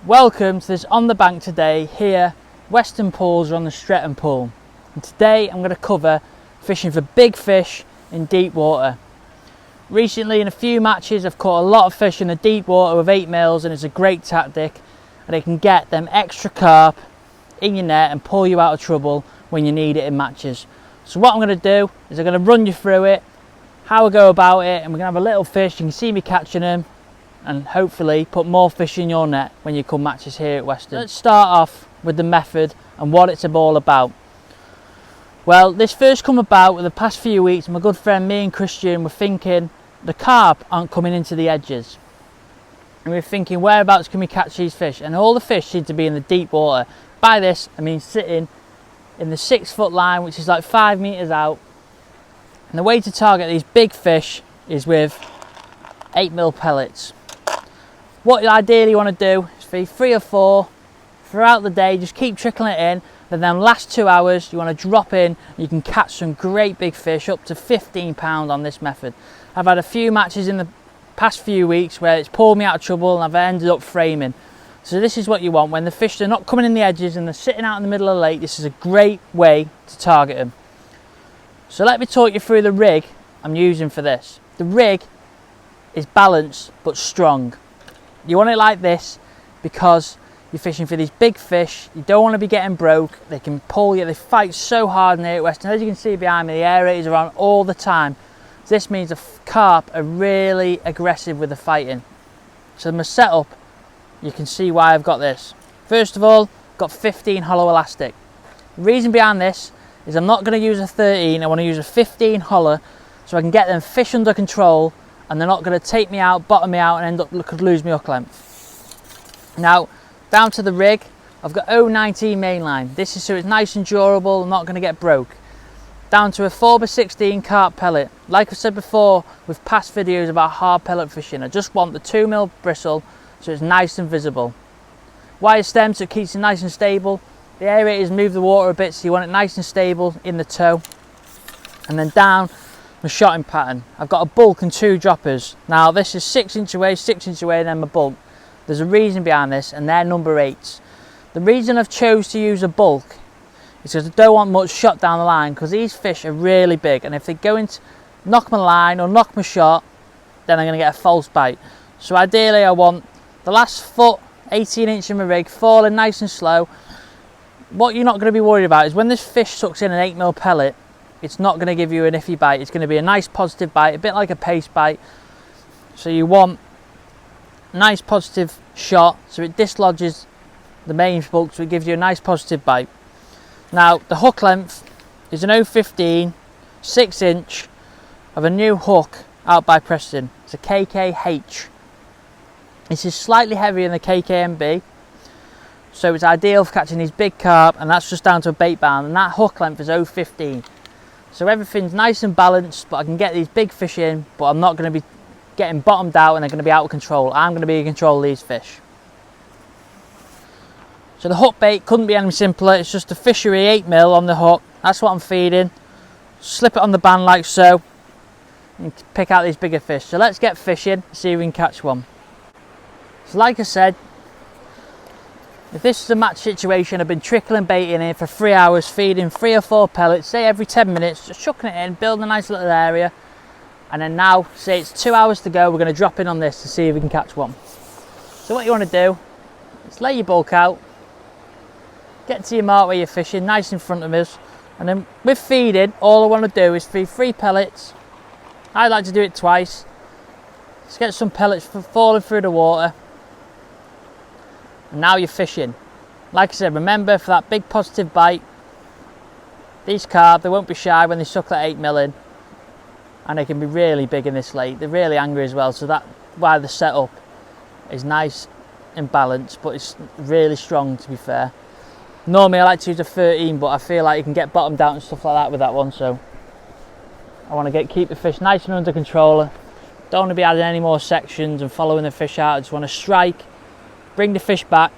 Welcome to this on the bank today. Here, western pools are on the Stretton pool, and today I'm going to cover fishing for big fish in deep water. Recently, in a few matches, I've caught a lot of fish in the deep water with 8 mils, and it's a great tactic, and it can get them extra carp in your net and pull you out of trouble when you need it in matches. So what I'm going to do is I'm going to run you through it, how I go about it, and we're going to have a little fish. You can see me catching them and hopefully put more fish in your net when you come matches here at Weston. Let's start off with the method and what it's all about. Well, this first come about with the past few weeks. My good friend, me and Christian, were thinking the carp aren't coming into the edges. And we're thinking, whereabouts can we catch these fish? And all the fish seem to be in the deep water. By this, I mean sitting in the 6-foot line, which is like 5 meters out. And the way to target these big fish is with 8mm pellets. What you ideally want to do is feed 3 or 4 throughout the day, just keep trickling it in. Then last 2 hours you want to drop in, you can catch some great big fish, up to 15 pounds on this method. I've had a few matches in the past few weeks where it's pulled me out of trouble and I've ended up framing. So this is what you want when the fish are not coming in the edges and they're sitting out in the middle of the lake. This is a great way to target them. So let me talk you through the rig I'm using for this. The rig is balanced but strong. You want it like this because you're fishing for these big fish. You don't want to be getting broke. They can pull you. They fight so hard in here at Weston. As you can see behind me, the aerators are on all the time. So this means the carp are really aggressive with the fighting. So my setup, you can see why I've got this. First of all, got 15 hollow elastic. The reason behind this is I'm not going to use a 13. I want to use a 15 hollow so I can get them fish under control and they're not going to take me out, bottom me out and end up could lose my hook length. Now, down to the rig, I've got 019 mainline. This is so it's nice and durable, not going to get broke. Down to a 4x16 carp pellet. Like I said before with past videos about hard pellet fishing, I just want the 2mm bristle so it's nice and visible. Wire stem so it keeps it nice and stable. The aerators move the water a bit so you want it nice and stable in the toe. And then down my shotting pattern. I've got a bulk and 2 droppers. Now this is 6 inch away, and then my bulk. There's a reason behind this and they're number 8s. The reason I've chose to use a bulk is because I don't want much shot down the line, because these fish are really big and if they go into knock my line or knock my shot, then I'm going to get a false bite. So ideally I want the last foot, 18 inch in my rig, falling nice and slow. What you're not going to be worried about is when this fish sucks in an 8mm pellet, it's not going to give you an iffy bite. It's going to be a nice positive bite, a bit like a paste bite. So you want nice positive shot so it dislodges the main bulk, so it gives you a nice positive bite. Now the hook length is an 015 6 inch of a new hook out by Preston. It's a KKH. This is slightly heavier than the KKMB, so it's ideal for catching these big carp, and that's just down to a bait band, and that hook length is 015. So everything's nice and balanced, but I can get these big fish in, but I'm not going to be getting bottomed out and they're going to be out of control. I'm going to be in control of these fish. So the hook bait couldn't be any simpler. It's just a fishery 8mm on the hook. That's what I'm feeding. Slip it on the band like so and pick out these bigger fish. So let's get fishing and see if we can catch one. So like I said, if this is a match situation, I've been trickling bait in here for 3 hours, feeding 3 or 4 pellets, say every 10 minutes, just chucking it in, building a nice little area. And then now, say it's 2 hours to go, we're going to drop in on this to see if we can catch one. So what you want to do is lay your bulk out, get to your mark where you're fishing, nice in front of us. And then with feeding, all I want to do is feed 3 pellets. I like to do it twice. Let's get some pellets falling through the water. And now you're fishing. Like I said, remember for that big positive bite, these carp, they won't be shy when they suck that 8mm in. And they can be really big in this lake. They're really angry as well, so that's why the setup is nice and balanced, but it's really strong, to be fair. Normally I like to use a 13, but I feel like you can get bottomed out and stuff like that with that one, so I want to keep the fish nice and under control. Don't want to be adding any more sections and following the fish out. I just want to strike, bring the fish back,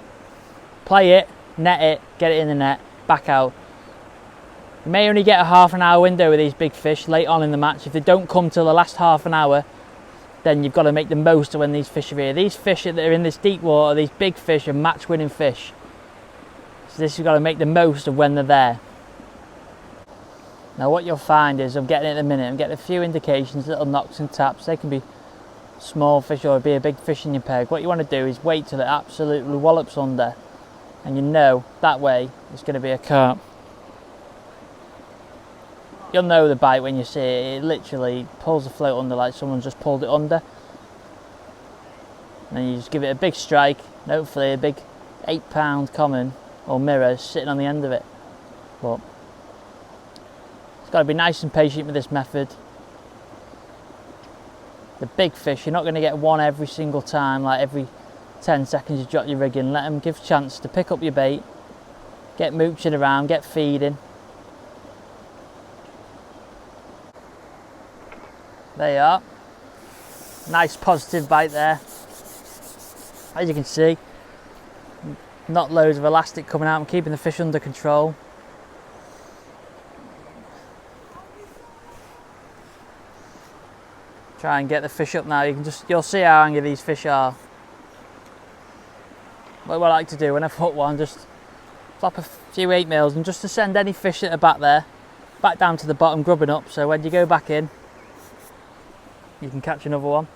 play it, net it, get it in the net, back out. You may only get a half an hour window with these big fish late on in the match. If they don't come till the last half an hour, then you've got to make the most of when these fish are here. These fish that are in this deep water, these big fish, are match winning fish. So this, you've got to make the most of when they're there. Now what you'll find is, I'm getting it in a minute, I'm getting a few indications, little knocks and taps. They can be small fish or be a big fish in your peg. What you want to do is wait till it absolutely wallops under, and you know that way it's going to be a carp. You'll know the bite when you see it. It literally pulls the float under like someone's just pulled it under. And then you just give it a big strike, and hopefully a big 8-pound common or mirror sitting on the end of it. But it's got to be nice and patient with this method. The big fish, you're not going to get one every single time, like every 10 seconds you drop your rig in. Let them give a chance to pick up your bait, get mooching around, get feeding. There you are. Nice positive bite there. As you can see, not loads of elastic coming out. I'm keeping the fish under control. Try and get the fish up now. You'll see how angry these fish are. What I like to do when I've hooked one, just flop a few 8mm and just to send any fish that are back there back down to the bottom grubbing up, so when you go back in you can catch another one.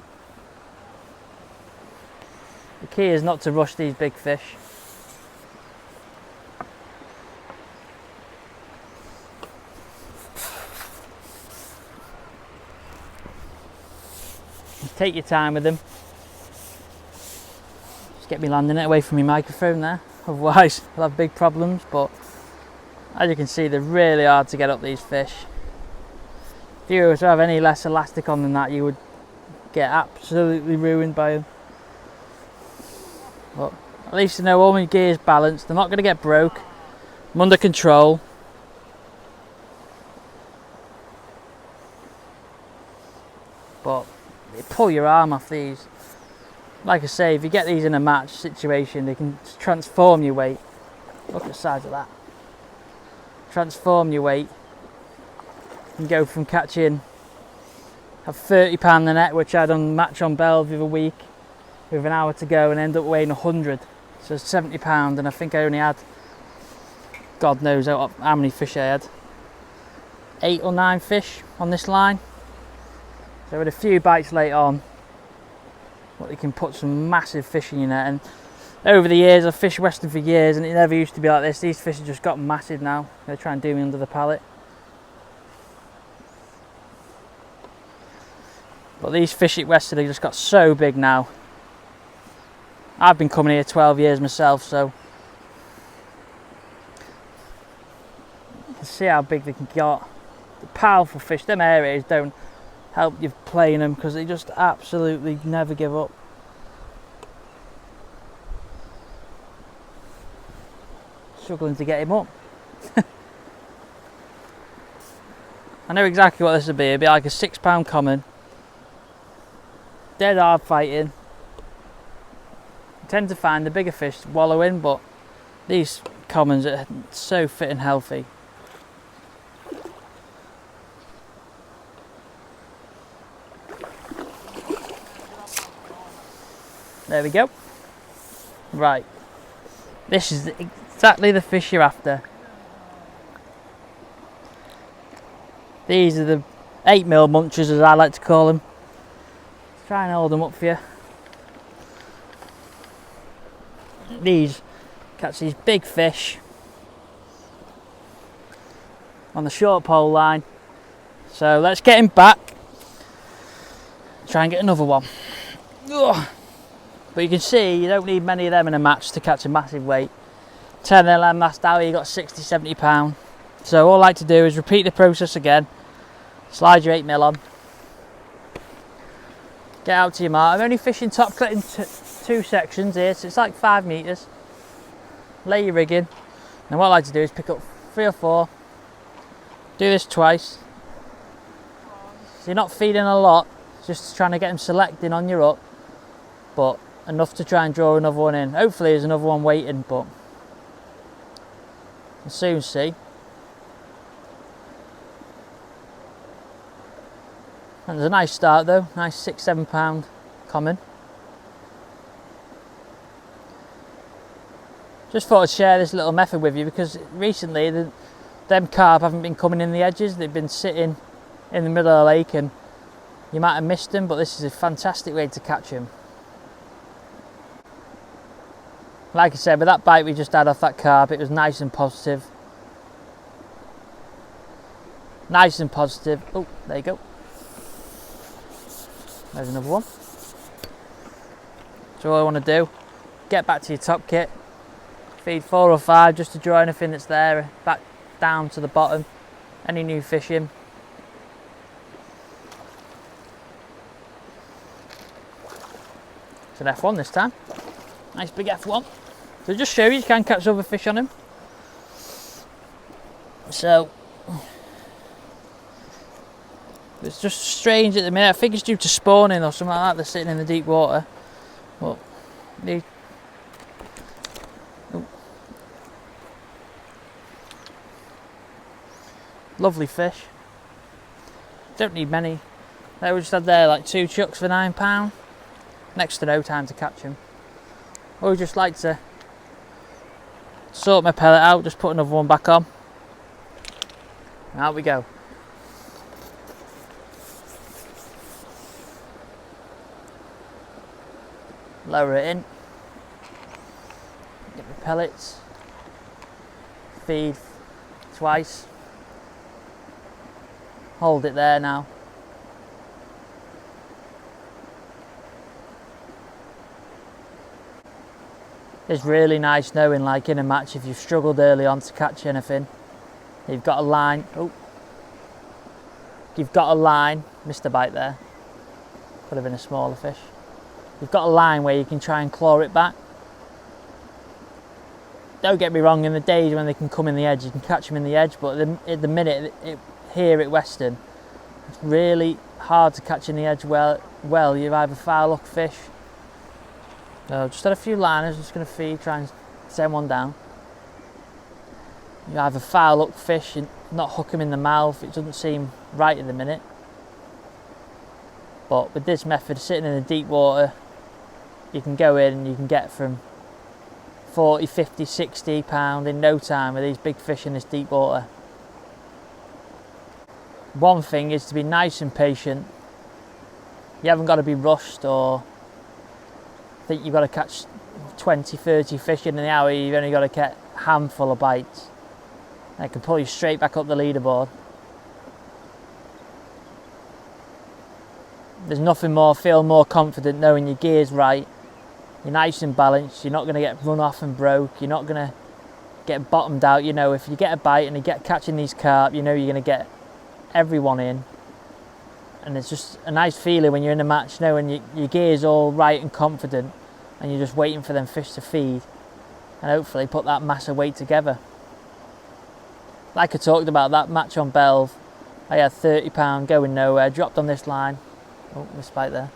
The key is not to rush these big fish. Take your time with them. Just get me landing it away from your microphone there, otherwise I'll have big problems. But as you can see, they're really hard to get up, these fish. If you were to have any less elastic on than that, you would get absolutely ruined by them. But at least you know all my gear's balanced. They're not going to get broke. I'm under control. But they pull your arm off these. Like I say, if you get these in a match situation, they can transform your weight. Look at the size of that. Transform your weight. You can go from catching, have 30 pound the net, which I done match on Bellevue the other week with an hour to go, and end up weighing 100. So 70 pound, and I think I only had, God knows how many fish I had. 8 or 9 fish on this line. So with a few bites later on, you can put some massive fish in your net. And over the years, I've fished weston for years, and it never used to be like this. These fish have just got massive now. They try and do me under the pallet. But these fish at weston, they just got so big now. I've been coming here 12 years myself, so you can see how big they can get. The powerful fish, them areas don't help you playing them because they just absolutely never give up. Struggling to get him up. I know exactly what this would be. It'd be like a 6-pound common. Dead hard fighting. I tend to find the bigger fish wallowing, but these commons are so fit and healthy. There we go. Right, this is exactly the fish you're after. These are the 8mm munchers, as I like to call them. Let's try and hold them up for you. These catch these big fish on the short pole line. So let's get him back. Try and get another one. Ugh. But you can see you don't need many of them in a match to catch a massive weight. 10 LM last hour, you got 60-70 pound. So all I like to do is repeat the process again. Slide your 8mm on. Get out to your mark. I'm only fishing top cut in 2 sections here, so it's like 5 metres. Lay your rig in. And what I like to do is pick up 3 or 4. Do this twice. So you're not feeding a lot, just trying to get them selecting on your hook. But enough to try and draw another one in. Hopefully there's another one waiting, but we'll soon see. And there's a nice start though, nice 6-7 pound common. Just thought I'd share this little method with you because recently them carp haven't been coming in the edges, they've been sitting in the middle of the lake and you might have missed them, but this is a fantastic way to catch them. Like I said, with that bite we just had off that carp, it was nice and positive. Nice and positive. Oh, there you go. There's another one. So all I want to do, get back to your top kit, feed 4 or 5 just to draw anything that's there back down to the bottom, any new fish in. It's an F1 this time, nice big F1. So just show you can catch other fish on him. So it's just strange at the minute. I think it's due to spawning or something like that. They're sitting in the deep water. But lovely fish. Don't need many. They were just had there like 2 chucks for £9. Next to no time to catch them. I would just like to sort my pellet out, just put another one back on. Out we go. Lower it in. Get the pellets. Feed twice. Hold it there now. It's really nice knowing, like in a match, if you've struggled early on to catch anything, you've got a line. Oh, you've got a line. Missed a bite there. Could have been a smaller fish. You've got a line where you can try and claw it back. Don't get me wrong, in the days when they can come in the edge, you can catch them in the edge, but at the minute, here at Weston, it's really hard to catch in the edge well. You've either foul hook fish. So just had a few liners, just going to feed, try and send one down. You either foul hook fish and not hook them in the mouth, it doesn't seem right at the minute. But with this method, sitting in the deep water, you can go in and you can get from 40, 50, 60 pound in no time with these big fish in this deep water. One thing is to be nice and patient. You haven't got to be rushed or think you've got to catch 20, 30 fish in an hour. You've only got to get a handful of bites. They can pull you straight back up the leaderboard. There's nothing more, feel more confident knowing your gear's right. You're nice and balanced, you're not going to get run off and broke, you're not going to get bottomed out. You know, if you get a bite and you get catching these carp, you know you're going to get everyone in. And it's just a nice feeling when you're in a match knowing your gear's all right and confident and you're just waiting for them fish to feed and hopefully put that mass of weight together. Like I talked about that match on Belve, I had £30 going nowhere, dropped on this line. Oh, missed bite there.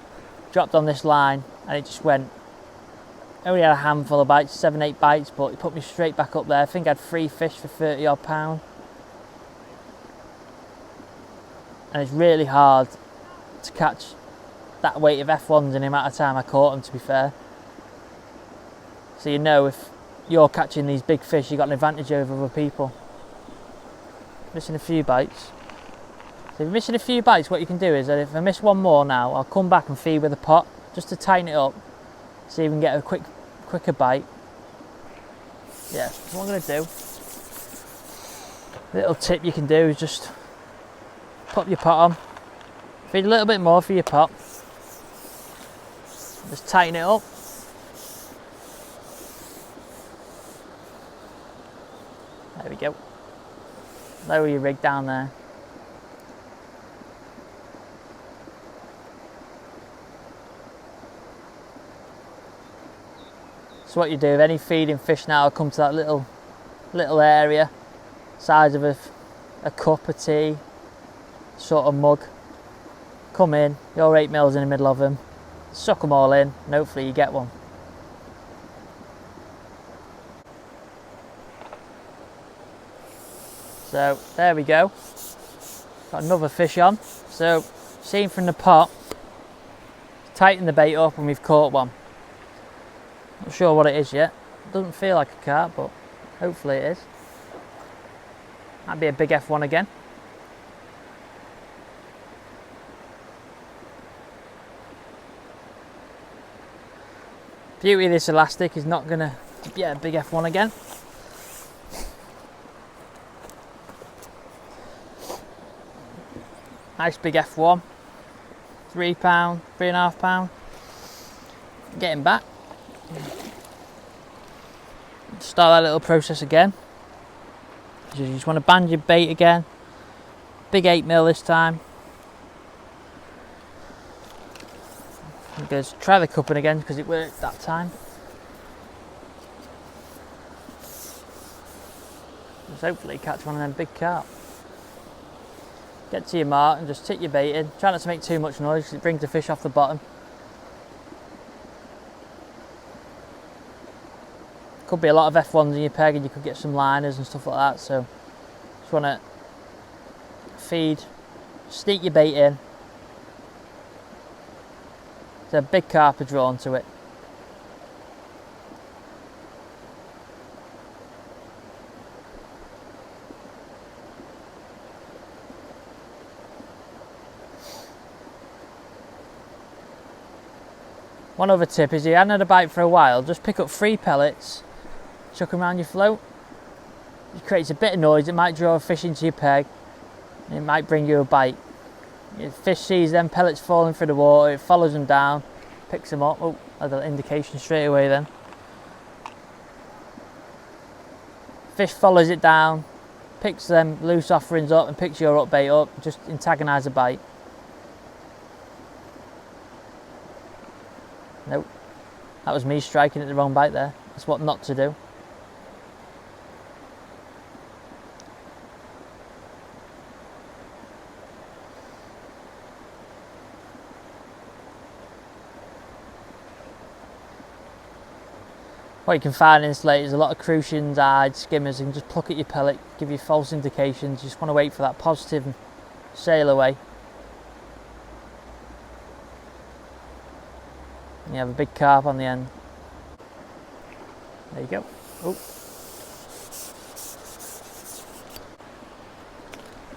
Dropped on this line and it just went. Only had a handful of bites, 7-8 bites, but it put me straight back up there. I think I had 3 fish for £30 odd. And it's really hard to catch that weight of F1s in the amount of time I caught them, to be fair. So you know if you're catching these big fish, you've got an advantage over other people. Missing a few bites. So if you're missing a few bites, what you can do is that if I miss one more now, I'll come back and feed with a pot, just to tighten it up, so you can get a quicker bite. Yeah, what I'm going to do, little tip you can do is just pop your pot on, feed a little bit more for your pot, just tighten it up. There we go. Lower your rig down there. So what you do, if any feeding fish now come to that little area, size of a cup of tea, sort of mug, come in, your 8 mils in the middle of them, suck them all in, and hopefully you get one. So there we go, got another fish on. So Seen from the pot, tighten the bait up and we've caught one. Not sure what it is yet. Doesn't feel like a carp, but hopefully it is. Might be a big F1 again. Beauty of this elastic is not gonna be a big F1 again. Nice big F1. £3, £3.5. Getting back. Start that little process again. You just want to band your bait again. Big 8mm this time. I'm going to try the cupping again because it worked that time. Just hopefully catch one of them big carp. Get to your mark and just tip your bait in. Try not to make too much noise because it brings the fish off the bottom. Could be a lot of F1s in your peg and you could get some liners and stuff like that, so just want to feed, sneak your bait in. So a big carp are drawn to it. One other tip is, if you haven't had a bite for a while, just pick up 3 pellets, chuck them around your float. It creates a bit of noise, it might draw a fish into your peg, and it might bring you a bite. The fish sees them pellets falling through the water, it follows them down, picks them up. Oh, that's an indication straight away then. Fish follows it down, picks them loose offerings up and picks your up bait up, just antagonise a bite. Nope, that was me striking at the wrong bite there. That's what not to do. What you can find in this lake is a lot of crucians, eyes, skimmers, and just pluck at your pellet, give you false indications. You just want to wait for that positive and sail away. You have a big carp on the end. There you go. Oh.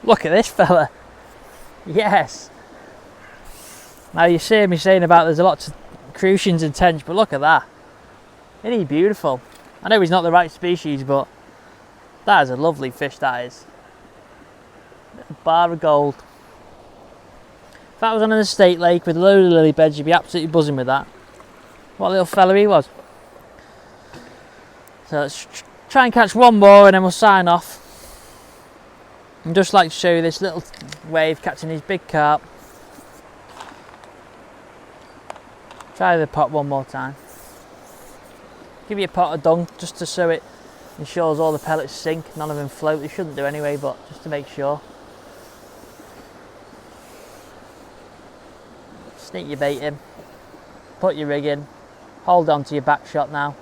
Look at this fella. Yes. Now you see me saying about there's a lot of crucians and tench, but look at that. Isn't he beautiful? I know he's not the right species, but that is a lovely fish, that is. A bar of gold. If that was on an estate lake with a load of lily beds, you'd be absolutely buzzing with that. What a little fella he was. So let's try and catch one more and then we'll sign off. I'd just like to show you this little wave catching these big carp. Try the pot one more time. Give you a pot of dung just to show it ensures all the pellets sink, none of them float. They shouldn't do anyway, but just to make sure. Sneak your bait in, put your rig in, hold on to your back shot now.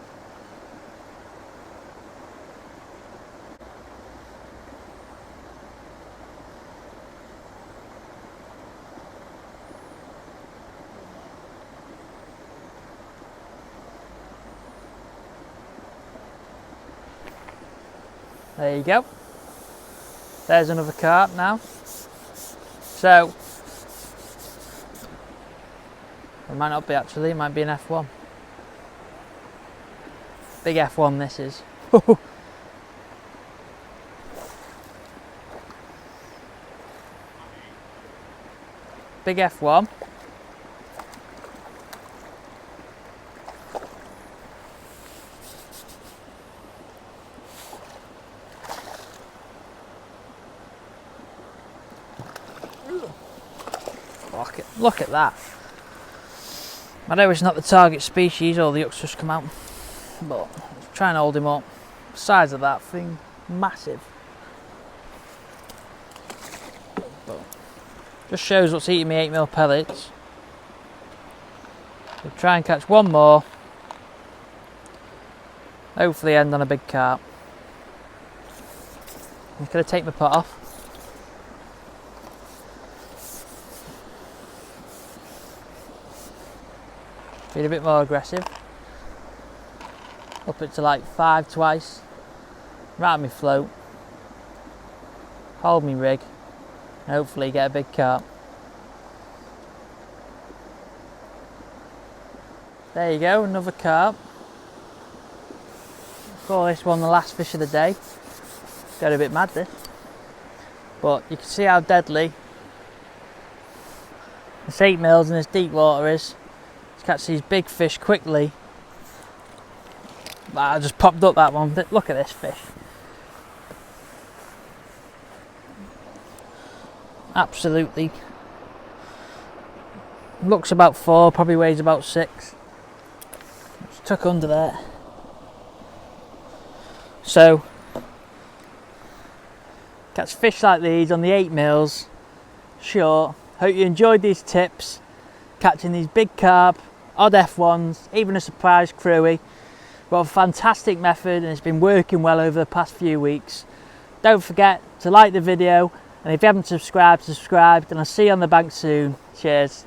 There you go. There's another carp now. So, it might not be actually, it might be an F1. Big F1 this is. Big F1. Look at that. I know it's not the target species, all the hooks just come out, but let's try and hold him up. The size of that thing, massive. But just shows what's eating me 8mm pellets. We'll try and catch one more. Hopefully end on a big carp. I'm going to take my pot off. Being a bit more aggressive. Up it to like 5 twice. Right on my float. Hold me rig. And hopefully get a big carp. There you go, another carp. Call this one the last fish of the day. Got a bit mad this. But you can see how deadly this 8 mils in this deep water is. To catch these big fish quickly. I just popped up that one. Look at this fish. Absolutely. Looks about 4, probably weighs about 6. Just tuck under there. So, catch fish like these on the 8 mils, short. Hope you enjoyed these tips. Catching these big carp, odd F1s, even a surprise crewy. Got a fantastic method and it's been working well over the past few weeks. Don't forget to like the video, and if you haven't subscribed, subscribe, and I'll see you on the bank soon. Cheers.